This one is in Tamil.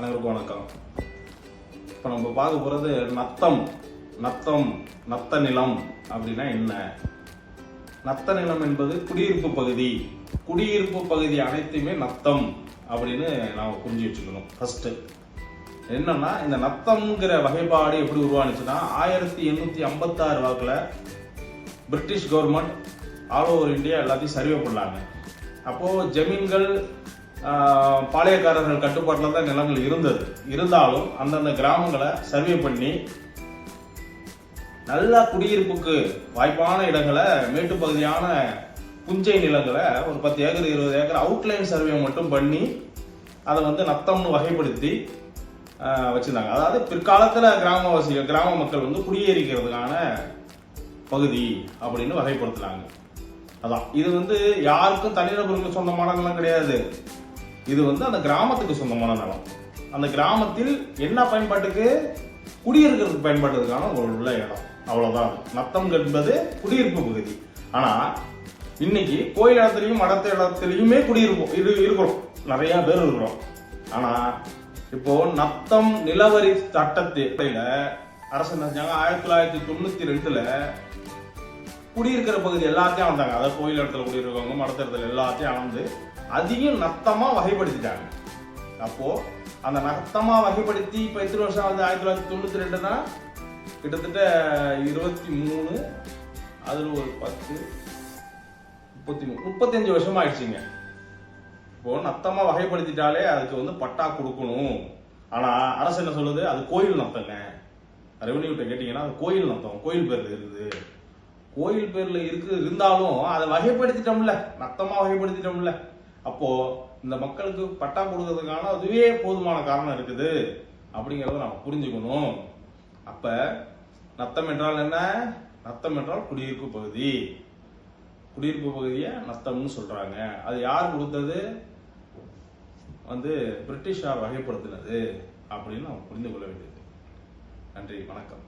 அனைவருக்கும் வணக்கம். இப்போ நம்ம பார்க்க போகிறது நத்த நிலம் அப்படின்னா என்ன? நத்த நிலம் என்பது குடியிருப்பு பகுதி அனைத்துமே நத்தம் அப்படின்னு நாம் புரிஞ்சு வச்சுக்கணும். ஃபர்ஸ்ட் என்னன்னா, இந்த நத்தம்ங்கிற வகைப்பாடு எப்படி உருவானுச்சுன்னா 1856 வாக்கில் British government all over India எல்லாத்தையும் சர்வே பண்ணாங்க. அப்போது ஜமீன்கள் பாளையக்காரர்கள் கட்டுப்பாட்டில் தான் நிலங்கள் இருந்தாலும் அந்தந்த கிராமங்களை சர்வே பண்ணி நல்ல குடியிருப்புக்கு வாய்ப்பான இடங்களை, மேட்டு பகுதியான புஞ்சை நிலங்களை ஒரு 10 ஏக்கர் 20 ஏக்கர் அவுட்லைன் சர்வே மட்டும் பண்ணி அதை நத்தம்னு வகைப்படுத்தி வச்சிருந்தாங்க. அதாவது பிற்காலத்தில் கிராம மக்கள் குடியேறிக்கிறதுக்கான பகுதி அப்படின்னு வகைப்படுத்தினாங்க. அதான் இது யாருக்கும் தனிநபருக்கு சொந்தமான நிலம் கிடையாது. இது அந்த கிராமத்துக்கு சொந்தமான நிலம். அந்த கிராமத்தில் என்ன பயன்பாட்டுக்கு? குடியிருக்கிறதுக்கு பயன்பாட்டுக்கான ஒரு உள்ள இடம். அவ்வளவுதான். நத்தம் என்பது குடியிருப்பு பகுதி. ஆனா இன்னைக்கு கோயில் இடத்துலயும் மடத்த இடத்துலயுமே இருக்கிறோம், நிறைய பேர் இருக்கிறோம். ஆனா இப்போ நத்தம் நிலவரி சட்டத்தில அரசு என்ன செஞ்சாங்க? 1992 குடியிருக்கிற பகுதி எல்லாத்தையும் அளந்தாங்க. அதாவது கோயில் இடத்துல குடியிருக்கவங்க மடத்த இடத்துல எல்லாத்தையும் அளந்து அதையும் நத்தமா வகைப்படுத்திட்டாங்க. அப்போ அந்த நத்தமா வகைப்படுத்தி இப்ப எத்தனை வருஷம் ஆகுது? 1992 கிட்டத்தட்ட 23, அதுல ஒரு 10, 35 வருஷமா ஆயிடுச்சுங்க. இப்போ நத்தமா வகைப்படுத்திட்டாலே அதுக்கு பட்டா கொடுக்கணும். ஆனா அரசு என்ன சொல்லுது? அது கோயில் நத்தங்க. ரெவன்யூட்ட கேட்டீங்கன்னா அது கோயில் நத்தம், கோயில் பேர்ல இருக்குது. கோயில் பேர்ல இருந்தாலும் அதை வகைப்படுத்திட்டோம்ல, நத்தமா வகைப்படுத்திட்டோம்ல. அப்போ இந்த மக்களுக்கு பட்டா கொடுக்கறதுக்கான அதுவே போதுமான காரணம் இருக்குது அப்படிங்கறத நாம புரிஞ்சுக்கணும். அப்ப நத்தம் என்றால் என்ன? நத்தம் என்றால் குடியிருப்பு பகுதியை நத்தம்னு சொல்றாங்க. அது யார் கொடுத்தது? பிரிட்டிஷார் வகைப்படுத்தினது அப்படின்னு நாம் புரிந்து கொள்ள வேண்டியது. நன்றி, வணக்கம்.